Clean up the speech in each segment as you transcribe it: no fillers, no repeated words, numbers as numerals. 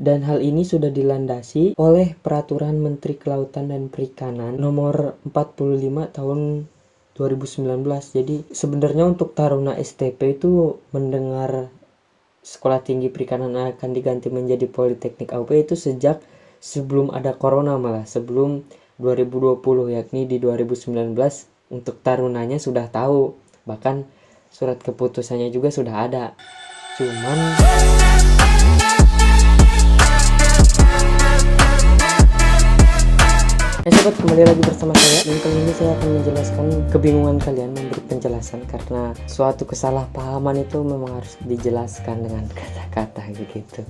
dan hal ini sudah dilandasi oleh Peraturan Menteri Kelautan dan Perikanan nomor 45 tahun 2019. Jadi sebenarnya untuk taruna STP itu mendengar Sekolah Tinggi Perikanan akan diganti menjadi Politeknik AUP itu sejak sebelum ada corona, malah sebelum 2020, yakni di 2019 untuk tarunanya sudah tahu, bahkan surat keputusannya juga sudah ada. Cuman sobat, kembali lagi bersama saya, dan kali ini saya akan menjelaskan kebingungan kalian, memberi penjelasan, karena suatu kesalahpahaman itu memang harus dijelaskan dengan kata-kata gitu.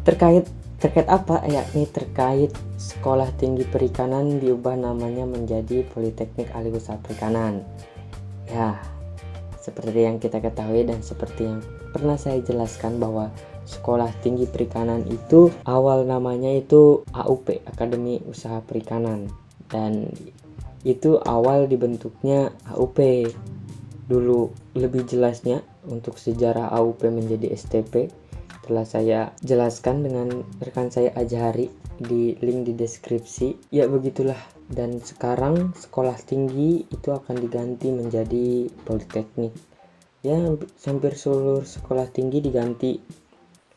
Terkait apa? Yakni terkait Sekolah Tinggi Perikanan diubah namanya menjadi Politeknik Alih Usaha Perikanan. Ya, seperti yang kita ketahui dan seperti yang pernah saya jelaskan bahwa Sekolah Tinggi Perikanan itu awal namanya itu AUP, Akademi Usaha Perikanan, dan itu awal dibentuknya AUP. Dulu lebih jelasnya untuk sejarah AUP menjadi STP telah saya jelaskan dengan rekan saya Ajhari di link di deskripsi. Ya begitulah, dan sekarang sekolah tinggi itu akan diganti menjadi politeknik. Ya, hampir seluruh sekolah tinggi diganti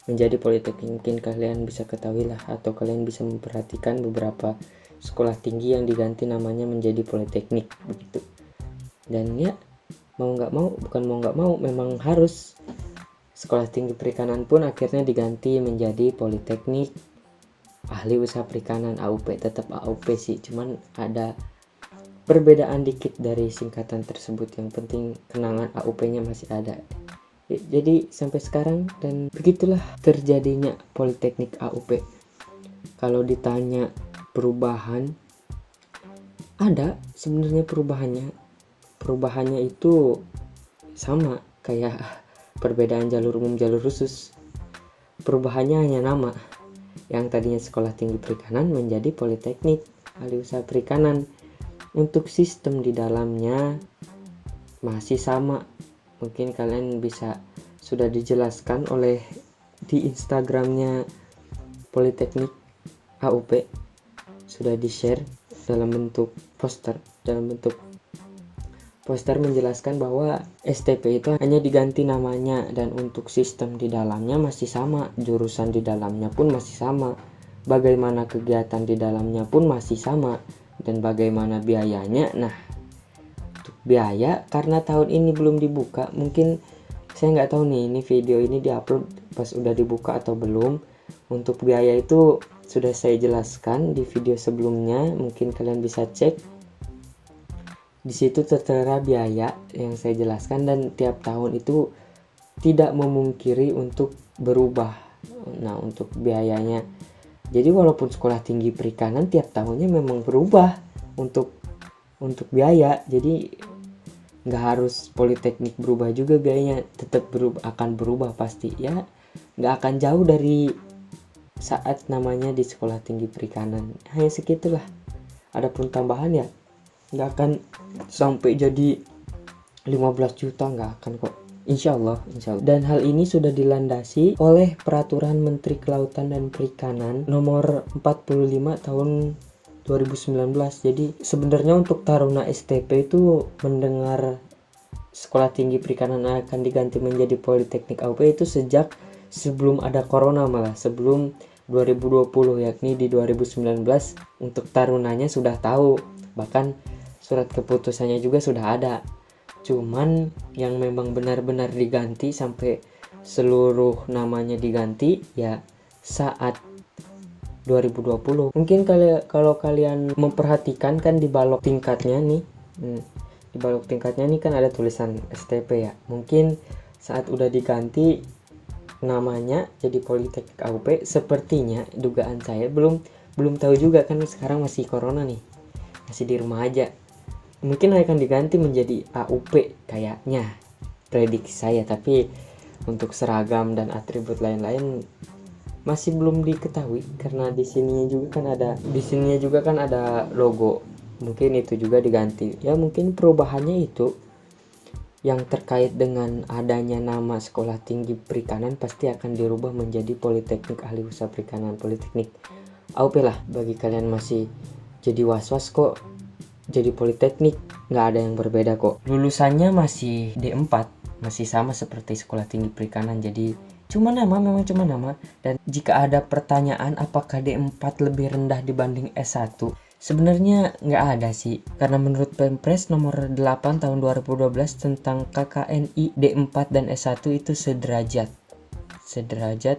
menjadi politeknik. Mungkin kalian bisa ketahui lah, atau kalian bisa memperhatikan beberapa sekolah tinggi yang diganti namanya menjadi politeknik begitu. Dan ya, mau nggak mau memang harus. Sekolah Tinggi Perikanan pun akhirnya diganti menjadi Politeknik Ahli Usaha Perikanan, AUP. Tetap AUP sih, cuman ada perbedaan dikit dari singkatan tersebut. Yang penting kenangan AUP-nya masih ada. Jadi sampai sekarang, dan begitulah terjadinya Politeknik AUP. Kalau ditanya perubahan, ada sebenarnya perubahannya itu sama kayak perbedaan jalur umum jalur khusus. Perubahannya hanya nama, yang tadinya Sekolah Tinggi Perikanan menjadi Politeknik Alih Usaha Perikanan. Untuk sistem di dalamnya masih sama. Mungkin kalian bisa sudah dijelaskan oleh di Instagramnya Politeknik AUP, sudah di-share dalam bentuk poster menjelaskan bahwa STP itu hanya diganti namanya, dan untuk sistem di dalamnya masih sama, jurusan di dalamnya pun masih sama, bagaimana kegiatan di dalamnya pun masih sama, dan bagaimana biayanya. Nah, untuk biaya, karena tahun ini belum dibuka, mungkin saya nggak tahu nih, ini video ini diupload pas udah dibuka atau belum. Untuk biaya itu sudah saya jelaskan di video sebelumnya, mungkin kalian bisa cek. Di situ tertera biaya yang saya jelaskan, dan tiap tahun itu tidak memungkiri untuk berubah. Nah, untuk biayanya, jadi walaupun Sekolah Tinggi Perikanan tiap tahunnya memang berubah untuk biaya, jadi nggak harus Politeknik berubah juga biayanya, tetap akan berubah pasti ya, nggak akan jauh dari saat namanya di Sekolah Tinggi Perikanan, hanya segitulah. Adapun tambahan ya nggak akan sampai jadi 15 juta, nggak akan kok, insya Allah. Dan hal ini sudah dilandasi oleh Peraturan Menteri Kelautan dan Perikanan nomor 45 tahun 2019. Jadi sebenarnya untuk taruna STP itu mendengar Sekolah Tinggi Perikanan akan diganti menjadi Politeknik AUP itu sejak sebelum ada corona, malah sebelum 2020, yakni di 2019 untuk tarunanya sudah tahu, bahkan surat keputusannya juga sudah ada. Cuman yang memang benar-benar diganti sampai seluruh namanya diganti ya saat 2020. Mungkin kalau kalian memperhatikan kan di balok tingkatnya nih, di balok tingkatnya nih kan ada tulisan STP ya. Mungkin saat udah diganti namanya jadi Politeknik AUP, sepertinya dugaan saya, belum tahu juga kan, sekarang masih corona nih, masih di rumah aja. Mungkin akan diganti menjadi AUP kayaknya, prediksi saya, tapi untuk seragam dan atribut lain-lain masih belum diketahui, karena di sininya juga kan ada logo. Mungkin itu juga diganti. Ya mungkin perubahannya itu yang terkait dengan adanya nama Sekolah Tinggi Perikanan pasti akan dirubah menjadi Politeknik Ahli Usaha Perikanan Politeknik. AUP lah, bagi kalian masih jadi was-was kok jadi Politeknik, nggak ada yang berbeda kok. Lulusannya masih D4, masih sama seperti Sekolah Tinggi Perikanan, jadi memang cuma nama. Dan jika ada pertanyaan apakah D4 lebih rendah dibanding S1, sebenarnya nggak ada sih, karena menurut Pempres nomor 8 tahun 2012 tentang KKNI, D4 dan S1 itu sederajat,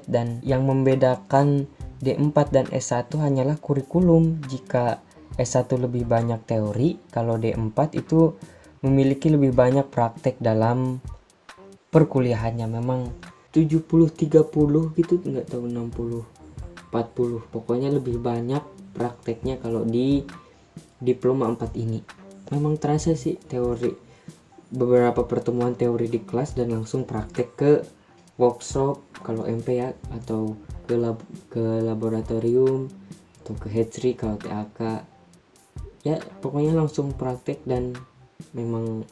dan yang membedakan D4 dan S1 hanyalah kurikulum. Jika S1 lebih banyak teori, kalau D4 itu memiliki lebih banyak praktek dalam perkuliahannya. Memang 70-30 gitu, nggak tahu 60-40, pokoknya lebih banyak prakteknya kalau di diploma 4 ini. Memang terasa sih teori, beberapa pertemuan teori di kelas dan langsung praktek ke workshop kalau MP ya, atau ke laboratorium atau ke hatchery kalau TAK ya, pokoknya langsung praktek. Dan memang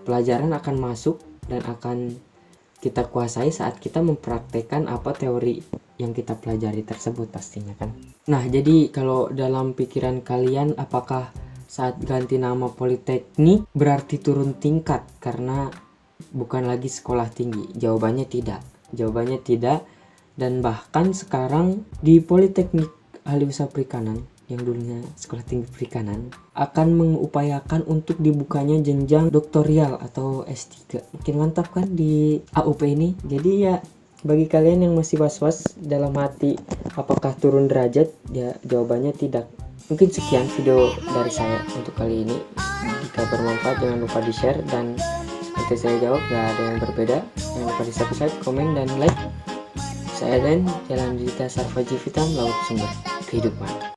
pelajaran akan masuk dan akan kita kuasai saat kita mempraktekkan apa teori yang kita pelajari tersebut pastinya kan. Nah, jadi kalau dalam pikiran kalian, apakah saat ganti nama Politeknik berarti turun tingkat karena bukan lagi sekolah tinggi? Jawabannya tidak. Dan bahkan sekarang di Politeknik Ahli Usaha Perikanan, yang dulunya Sekolah Tinggi Perikanan, akan mengupayakan untuk dibukanya jenjang doktoral atau S3. Makin mantap kan di AUP ini. Jadi ya, bagi kalian yang masih was-was dalam hati apakah turun derajat, ya jawabannya tidak. Mungkin sekian video dari saya untuk kali ini. Jika bermanfaat jangan lupa di share, dan nanti saya jawab gak ada yang berbeda. Jangan lupa di subscribe, komen, dan like. Saya Ren, Jalan Dita Sarfaji Vitam, Laut Sumber Kehidupan.